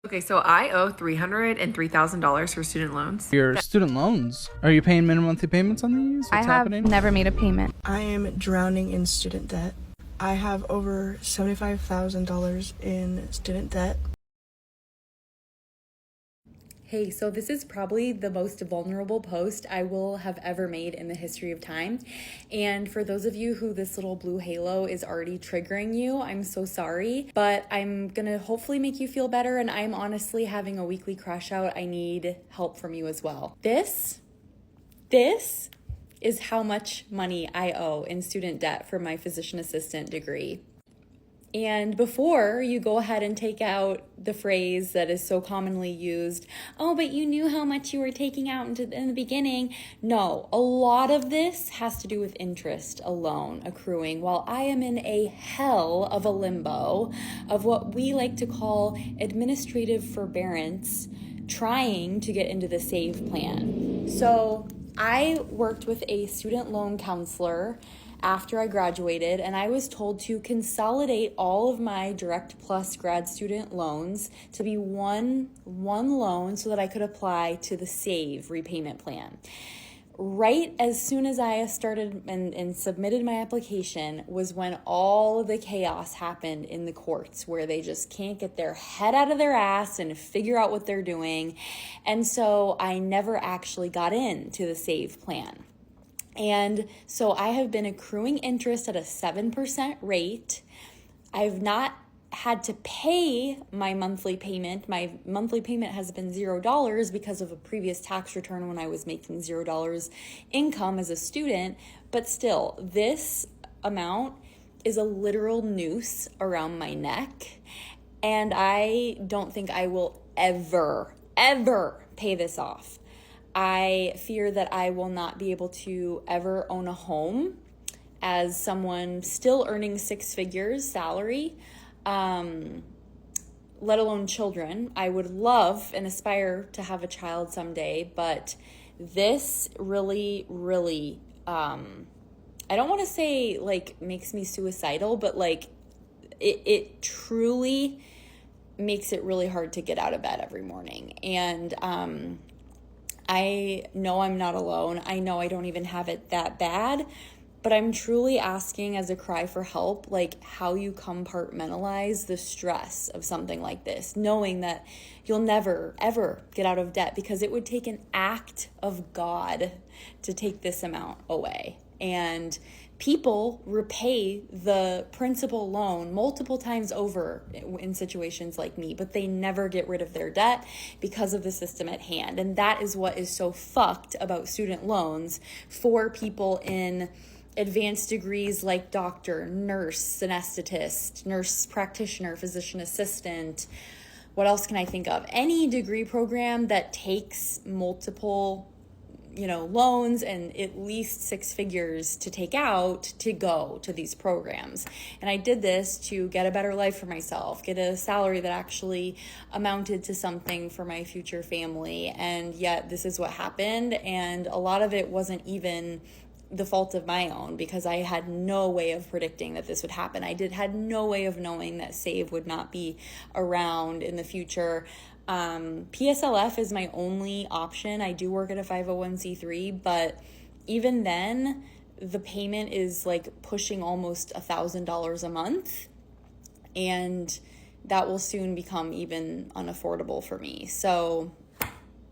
Okay, so I owe $303,000 for student loans. Your student loans. Are you paying minimum monthly payments on these? I What's have happening? never made a payment. I am drowning in student debt. I have over $75,000 in student debt. Hey, so this is probably the most vulnerable post I will have ever made in the history of time. And for those of you who this little blue halo is already triggering you, I'm so sorry. But I'm gonna hopefully make you feel better, and I'm honestly having a weekly crash out. I need help from you as well. This is how much money I owe in student debt for my physician assistant degree. And before you go ahead and take out the phrase that is so commonly used, oh, but you knew how much you were taking out in the beginning. No, a lot of this has to do with interest alone accruing, while I am in a hell of a limbo of what we like to call administrative forbearance, trying to get into the SAVE plan. So I worked with a student loan counselor after I graduated, and I was told to consolidate all of my Direct Plus grad student loans to be one loan so that I could apply to the SAVE repayment plan. Right as soon as I started and submitted my application was when all of the chaos happened in the courts, where they just can't get their head out of their ass and figure out what they're doing. And so I never actually got into the SAVE plan. And so I have been accruing interest at a 7% rate. I've not had to pay my monthly payment. My monthly payment has been $0 because of a previous tax return when I was making $0 income as a student. But still, this amount is a literal noose around my neck. And I don't think I will ever pay this off. I fear that I will not be able to ever own a home as someone still earning six figures salary, let alone children. I would love and aspire to have a child someday, but this really, I don't want to say like makes me suicidal, but like it truly makes it really hard to get out of bed every morning. And I know I'm not alone. I know I don't even have it that bad, but I'm truly asking as a cry for help, like how you compartmentalize the stress of something like this, knowing that you'll never, ever get out of debt, because it would take an act of God to take this amount away. And people repay the principal loan multiple times over in situations like me, but they never get rid of their debt because of the system at hand. And that is what is so fucked about student loans for people in advanced degrees like doctor, nurse, anesthetist, nurse practitioner, physician assistant. What else can I think of? Any degree program that takes multiple loans and at least six figures to take out to go to these programs. And I did this to get a better life for myself, get a salary that actually amounted to something for my future family. And yet this is what happened. And a lot of it wasn't even the fault of my own, because I had no way of predicting that this would happen. I had no way of knowing that SAVE would not be around in the future. PSLF is my only option. I do work at a 501c3, but even then, the payment is like pushing almost $1,000 a month, and that will soon become even unaffordable for me. So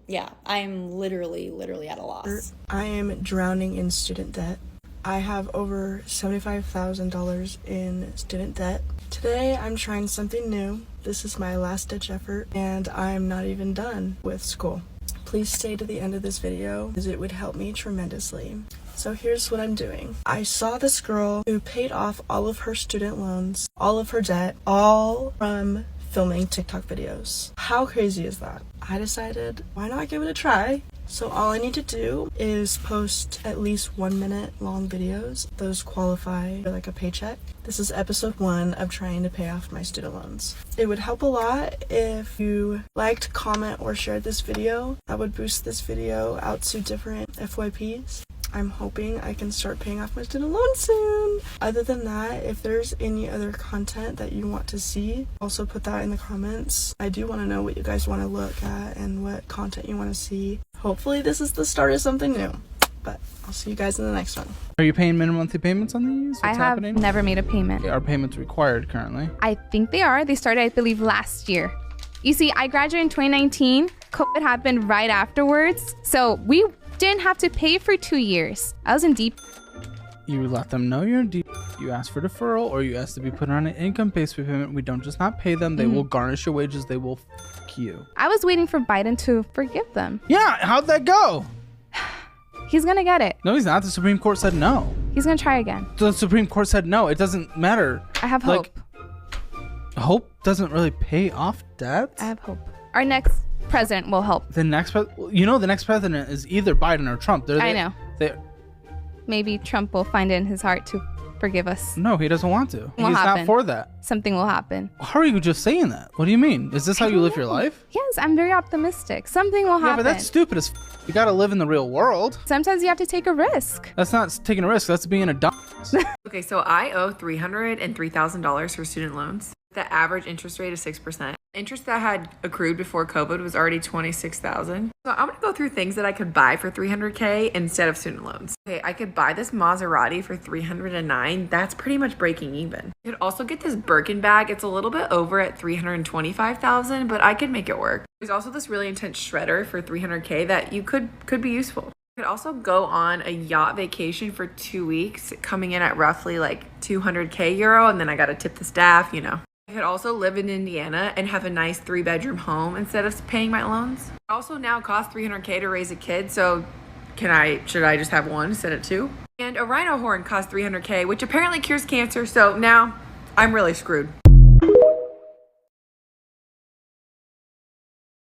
yeah, I'm literally at a loss. I am drowning in student debt. I have over $75,000 in student debt. Today, I'm trying something new. This is my last-ditch effort, and I'm not even done with school. Please stay to the end of this video, because it would help me tremendously. So here's what I'm doing. I saw this girl who paid off all of her student loans, all of her debt, all from filming TikTok videos. How crazy is that? I decided, why not give it a try? So all I need to do is post at least 1 minute long videos. Those qualify for like a paycheck. This is episode 1 of trying to pay off my student loans. It would help a lot if you liked, comment, or shared this video. That would boost this video out to different FYPs. I'm hoping I can start paying off my student loan soon. Other than that, if there's any other content that you want to see, also put that in the comments. I do want to know what you guys want to look at and what content you want to see. Hopefully this is the start of something new. But I'll see you guys in the next one. Are you paying minimum monthly payments on these? I What's have happening? never made a payment. Are payments required currently? I think they are. They started, I believe, last year. You see, I graduated in 2019. COVID happened right afterwards. So we didn't have to pay for 2 years. I was in deep. You let them know you're in deep. You ask for deferral, or you ask to be put on an income-based payment. We don't just not pay them. They will garnish your wages. They will fuck you. I was waiting for Biden to forgive them. Yeah, how'd that go? He's gonna get it. No, he's not. The Supreme Court said no. He's gonna try again. The Supreme Court said no. It doesn't matter. I have hope. Hope doesn't really pay off debt. I have hope. Our next president will help. The next the next president is either Biden or Trump. I know. They Maybe Trump will find it in his heart to forgive us. No, he doesn't want to. He's happen. not for that. Something will happen. How are you just saying that? What do you mean? Is this how you live your life? Yes, I'm very optimistic. Something will Yeah, happen. but that's stupid as You gotta live in the real world. Sometimes you have to take a risk. That's not taking a risk. That's being a dumb. Okay, so I owe $303,000 for student loans. The average interest rate is 6%. Interest that had accrued before COVID was already $26,000. So I'm gonna go through things that I could buy for $300K instead of student loans. Okay, I could buy this Maserati for $309. That's pretty much breaking even. I could also get this Birkin bag. It's a little bit over at $325,000, but I could make it work. There's also this really intense shredder for $300K that you could be useful. I could also go on a yacht vacation for 2 weeks, coming in at roughly like 200K euro, and then I gotta tip the staff, you know. I could also live in Indiana and have a nice 3-bedroom home instead of paying my loans. It also now costs $300K to raise a kid, so should I just have one instead of 2? And a rhino horn costs $300K, which apparently cures cancer, so now I'm really screwed.